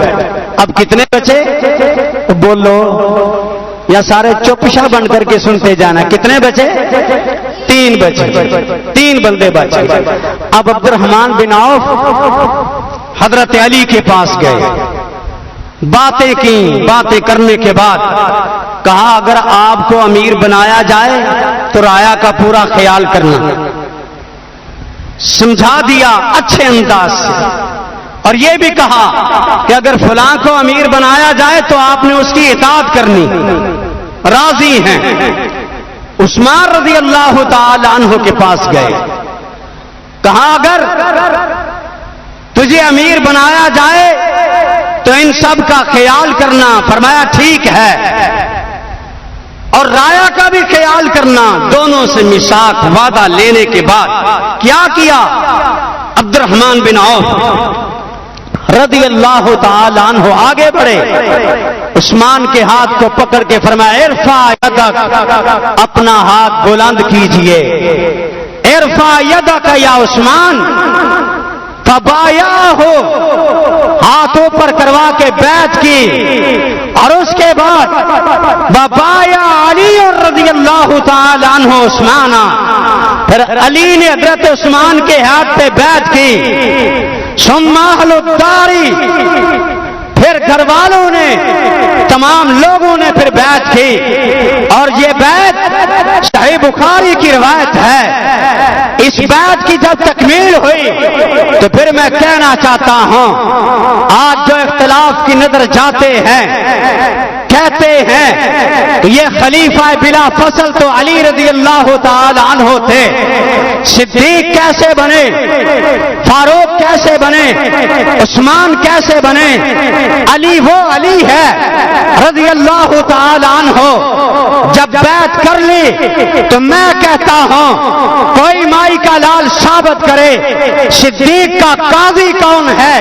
اب کتنے بچے بولو یا سارے چپشا بن کر کے سنتے جانا کتنے بچے 3 بچے 3 بندے بچے اب عبد الرحمن بن عوف حضرت علی کے پاس گئے باتیں کی باتیں کرنے کے بعد کہا اگر آپ کو امیر بنایا جائے تو رعایا کا پورا خیال کرنا سمجھا دیا اچھے انداز سے اور یہ بھی کہا کہ اگر فلاں کو امیر بنایا جائے تو آپ نے اس کی اطاعت کرنی راضی ہیں عثمان رضی اللہ تعالی عنہ کے پاس گئے کہا اگر تجھے امیر بنایا جائے تو ان سب کا خیال کرنا فرمایا ٹھیک ہے اور رعایا کا بھی خیال کرنا دونوں سے میثاق وعدہ لینے کے بعد کیا کیا عبد الرحمن بن عوف رضی اللہ تعالی عنہ آگے بڑھے عثمان کے ہاتھ کو پکڑ کے فرمایا ارفع یدک اپنا ہاتھ بلند کیجئے ارفع یدک یا عثمان فبایا ہو ہاتھوں پر کروا کے بیعت کی اور اس کے بعد ببایا علی رضی اللہ تعالی عنہ عثمان پھر علی نے حضرت عثمان کے ہاتھ پہ بیعت کی ثم اہل الداری پھر گھر والوں نے تمام لوگوں نے پھر بیعت کی اور یہ بیعت صحیح بخاری کی روایت ہے اس بیعت کی جب تکمیل ہوئی تو پھر میں کہنا چاہتا ہوں آج جو اختلاف کی نظر جاتے ہیں کہتے ہیں کہ یہ خلیفہ بلا فصل تو علی رضی اللہ تعالی عنہ تھے صدیق کیسے بنے فاروق کیسے بنے عثمان کیسے بنے علی وہ علی ہے رضی اللہ تعالی عنہ جب بیعت کر لی تو میں کہتا ہوں کوئی مائی کا لال ثابت کرے صدیق کا قاضی کون ہے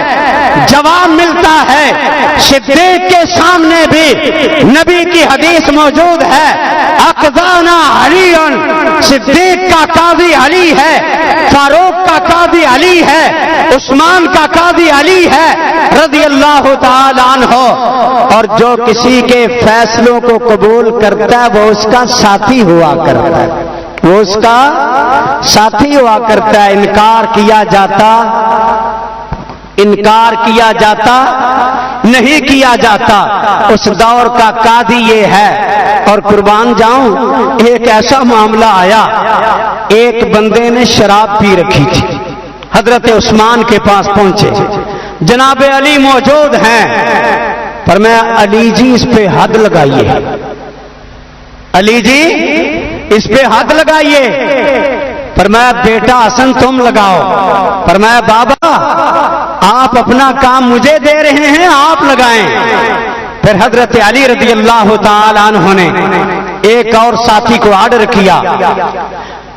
جواب ملتا ہے صدیق کے سامنے بھی نبی کی حدیث موجود ہے اقضانا علی صدیق کا قاضی علی ہے فاروق کا قاضی علی ہے عثمان کا قاضی علی ہے رضی اللہ تعالی عنہ اور جو کسی کے فیصلوں کو قبول کرتا ہے وہ اس کا ساتھی ہوا کرتا ہے وہ اس کا ساتھی ہوا کرتا ہے انکار کیا جاتا نہیں کیا جاتا اس دور کا قاضی یہ ہے اور قربان جاؤں ایک ایسا معاملہ آیا ایک بندے نے شراب پی رکھی تھی حضرت عثمان کے پاس پہنچے جناب علی موجود ہیں فرمایا علی جی اس پہ حد لگائیے، علی جی اس پہ حد لگائیے۔ فرمایا بیٹا حسن تم لگاؤ۔ فرمایا بابا آپ اپنا کام مجھے دے رہے ہیں، آپ لگائیں۔ پھر حضرت علی رضی اللہ تعالی عنہ نے ایک اور ساتھی کو آرڈر کیا،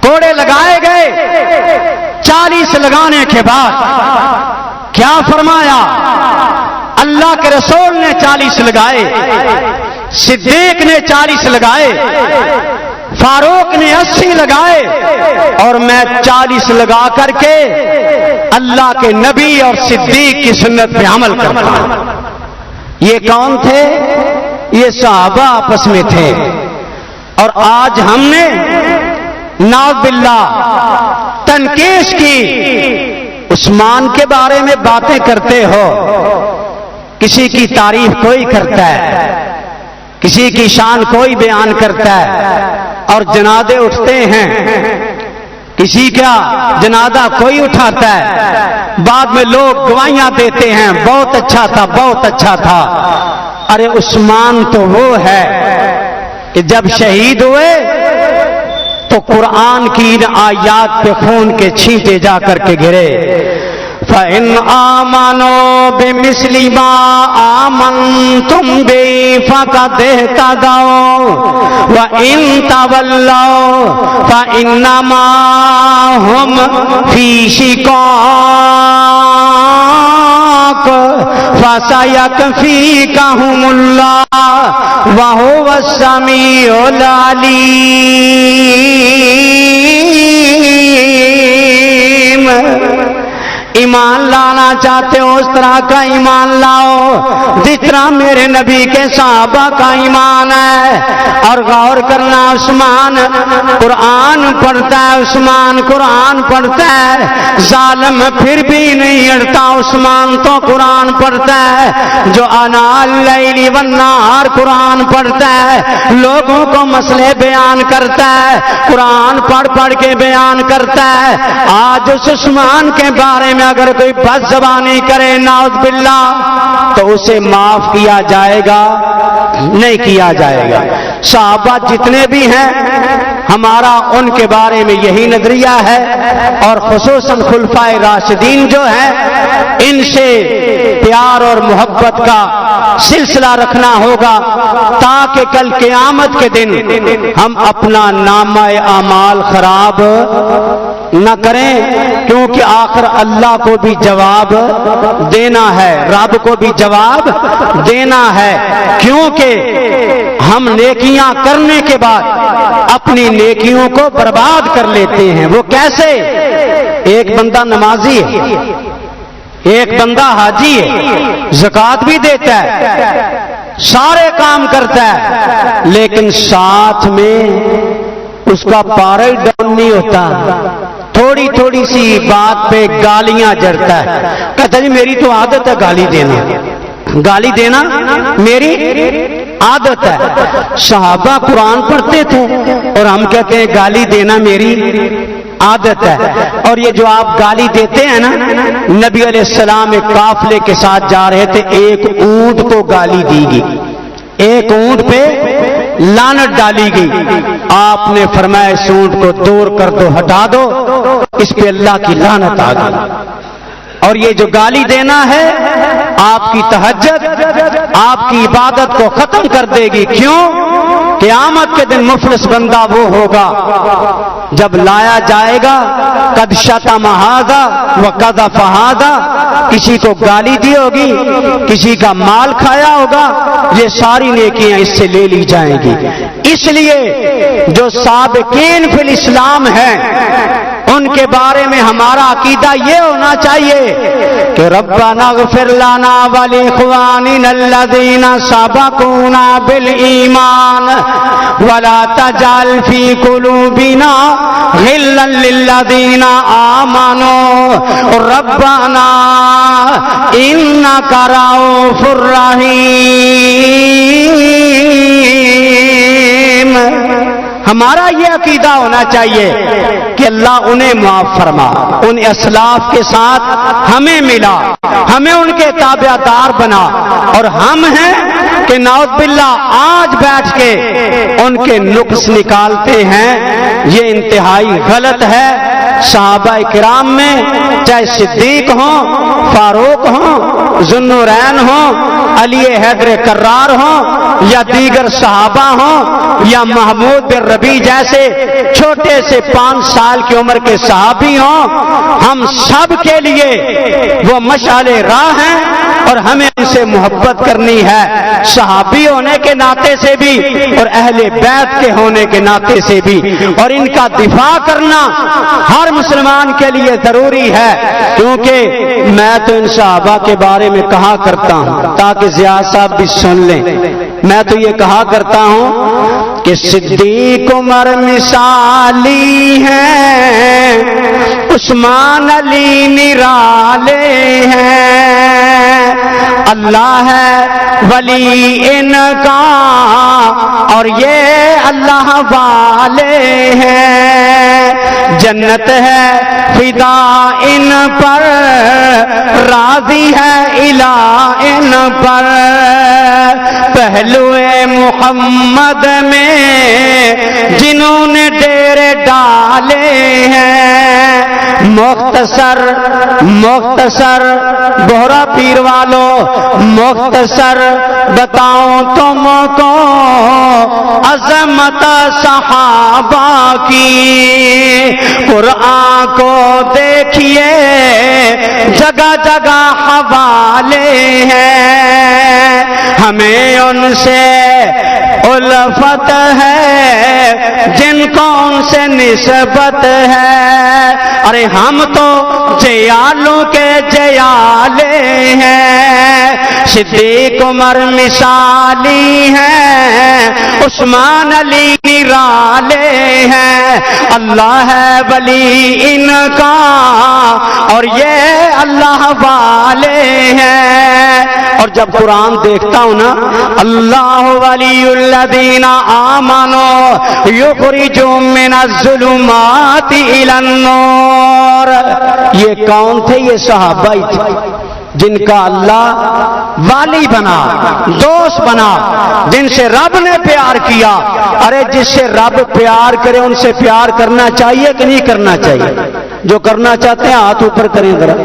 کوڑے لگائے گئے۔ 40 لگانے کے بعد کیا فرمایا؟ اللہ کے رسول نے 40 لگائے، صدیق نے 40 لگائے، فاروق نے 80 لگائے، اور میں 40 لگا کر کے اللہ کے نبی اور صدیق کی سنت پہ عمل کرتا ہوں۔ یہ کون تھے؟ یہ صحابہ آپس میں تھے۔ اور آج ہم نے نعوذ باللہ تنقیش کی، عثمان کے بارے میں باتیں کرتے ہو، کسی کی تعریف کوئی کرتا ہے، کسی کی شان کوئی بیان کرتا ہے، اور جنازے اٹھتے ہیں، کسی کا جنازہ کوئی اٹھاتا ہے، بعد میں لوگ گواہیاں دیتے ہیں بہت اچھا تھا، بہت اچھا تھا۔ ارے عثمان تو وہ ہے کہ جب شہید ہوئے تو قرآن کی ان آیات پہ خون کے چھینٹے جا کر کے گرے۔ فَإِنْ آمَنُوا بِمِثْلِ مَا آمَنْتُمْ بِهِ فَقَدِ اهْتَدَوْا وَإِنْ تَوَلَّوْا فَإِنَّمَا هُمْ فِي شِقَاقٍ فَسَيَكْفِيكَهُمُ اللَّهُ وَهُوَ السَّمِيعُ الْعَلِيمُ۔ ایمان لانا چاہتے ہو اس طرح کا ایمان لاؤ جس طرح میرے نبی کے صحابہ کا ایمان ہے۔ اور غور کرنا، عثمان قرآن پڑھتا ہے، عثمان قرآن پڑھتا ہے، ظالم پھر بھی نہیں اڑتا، عثمان تو قرآن پڑھتا ہے۔ جو آنا اللیل والنہار قرآن پڑھتا ہے، لوگوں کو مسئلے بیان کرتا ہے، قرآن پڑھ پڑھ کے بیان کرتا ہے۔ آج اس عثمان کے بارے میں اگر کوئی بد زبانی کرے نعوذ باللہ تو اسے معاف کیا جائے گا؟ نہیں کیا جائے گا۔ صحابہ جتنے بھی ہیں ہمارا ان کے بارے میں یہی نظریہ ہے، اور خصوصاً خلفائے راشدین جو ہیں ان سے پیار اور محبت کا سلسلہ رکھنا ہوگا، تاکہ کل قیامت کے دن ہم اپنا نامہ اعمال خراب نہ کریں، کیونکہ آخر اللہ کو بھی جواب دینا ہے، رب کو بھی جواب دینا ہے۔ کیونکہ ہم نیکیاں کرنے کے بعد اپنی نیکیوں کو برباد کر لیتے ہیں۔ وہ کیسے؟ ایک بندہ نمازی ہے، ایک بندہ حاجی ہے، زکوٰۃ بھی دیتا ہے، سارے کام کرتا ہے، لیکن ساتھ میں اس کا پارا ڈاؤن نہیں ہوتا، تھوڑی تھوڑی سی بات پہ گالیاں جڑتا ہے، کہتا جی میری تو عادت ہے گالی دینا، گالی دینا میری عادت ہے۔ صحابہ قرآن پڑھتے تھے اور ہم کہتے ہیں گالی دینا میری عادت ہے۔ اور یہ جو آپ گالی دیتے ہیں نا، نبی علیہ السلام ایک قافلے کے ساتھ جا رہے تھے، ایک اونٹ کو گالی دی گئی، ایک اونٹ پہ لعنت ڈالی گئی، آپ نے فرمایا اس اونٹ کو دور کر دو، ہٹا دو، اس پہ اللہ کی لعنت آ گئی۔ اور یہ جو گالی دینا ہے آپ کی تہجد، آپ کی عبادت کو ختم کر دے گی۔ کیوں؟ قیامت کے دن مفلس بندہ وہ ہوگا جب لایا جائے گا قد شتم ھذا وقذف ھذا، کسی کو گالی دی ہوگی، کسی کا مال کھایا ہوگا، یہ ساری نیکیاں اس سے لے لی جائیں گی۔ اس لیے جو سابقین فی الاسلام ہیں ان کے بارے میں ہمارا عقیدہ یہ ہونا چاہیے کہ ربنا اغفر لنا ولاخواننا الذین سبقونا بالایمان ولا تجعل فی قلوبنا غلا للذین آمنوا ربنا انک رؤوف رحیم۔ ہمارا یہ عقیدہ ہونا چاہیے کہ اللہ انہیں معاف فرما، ان اسلاف کے ساتھ ہمیں ملا، ہمیں ان کے تابع دار بنا، اور ہم ہیں کہ نعوذ باللہ آج بیٹھ کے ان کے نقص نکالتے ہیں، یہ انتہائی غلط ہے۔ صحابہ کرام میں چاہے صدیق ہوں، فاروق ہوں، ذوالنورین ہوں، علی حیدر کرار ہوں، یا دیگر صحابہ ہوں، یا محمود بن ربیع جیسے چھوٹے سے 5 سال کی عمر کے صحابی ہوں، ہم سب کے لیے وہ مشعل راہ ہیں اور ہمیں ان سے محبت کرنی ہے، صحابی ہونے کے ناطے سے بھی اور اہل بیت کے ہونے کے ناطے سے بھی، اور ان کا دفاع کرنا ہر مسلمان کے لیے ضروری ہے۔ کیونکہ میں تو ان صحابہ کے بارے میں کہا کرتا ہوں تاکہ زیاد صاحب بھی سن لیں، میں تو یہ کہا کرتا ہوں کہ صدیق عمر مثالی ہیں، عثمان علی نرالے ہیں، اللہ ہے ولی ان کا اور یہ اللہ والے ہیں، جنت ہے فدا ان پر، راضی ہے الہ ان پر، پہلو محمد میں جنہوں نے ڈیرے ڈالے ہیں۔ مختصر بہرا پیر والوں، مختصر بتاؤں تم کو عظمت صحابہ کی، قرآن کو دیکھیے جگہ جگہ حوالے ہیں، ہمیں ان سے الفت ہے جن کو ان سے نسبت ہے، ارے ہم تو جیالوں کے جیالے ہیں، صدیق عمر مثالی ہیں، عثمان علی نرالے ہیں، اللہ ہے ولی ان کا اور یہ اللہ والے ہیں۔ اور جب قرآن دیکھتا ہوں نا، اللہ ولی الذین آمنوا یخرجهم من الظلمات الی النور، یہ کون تھے؟ یہ صحابہ ہی تھے جن کا اللہ والی بنا، دوست بنا، جن سے رب نے پیار کیا۔ ارے جس سے رب پیار کرے ان سے پیار کرنا چاہیے کہ نہیں کرنا چاہیے؟ جو کرنا چاہتے ہیں ہاتھ اوپر کریں ذرا۔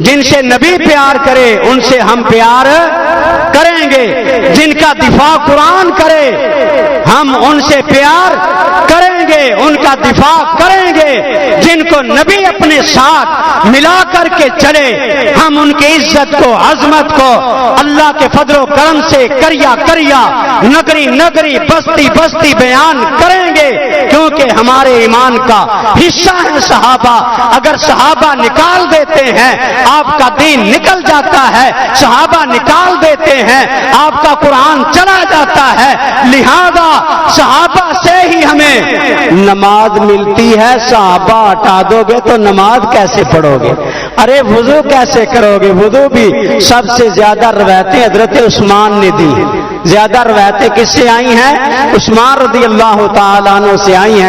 جن سے نبی پیار کرے ان سے ہم پیار کریں گے، جن کا دفاع قرآن کرے ہم ان سے پیار کریں گے، ان کا دفاع کریں گے، جن کو نبی اپنے ساتھ ملا کر کے چلے ہم ان کی عزت کو، عظمت کو اللہ کے فضل و کرم سے کریا کریا، نگری نگری، بستی بستی بیان کریں گے، کیونکہ ہمارے ایمان کا حصہ ہے صحابہ۔ اگر صحابہ نکال دیتے ہیں آپ کا دین نکل جاتا ہے، صحابہ نکال دیتے ہیں آپ کا قرآن چلا جاتا ہے، لہذا صحابہ سے ہی ہمیں نماز ملتی ہے۔ صحابہ ہٹا دو گے تو نماز کیسے پڑھو گے؟ ارے وضو کیسے کرو گے؟ وضو بھی سب سے زیادہ روایتیں حضرت عثمان نے دی، زیادہ روایتیں کس سے آئی ہیں؟ عثمان رضی اللہ تعالیٰ عنہ سے آئی ہیں۔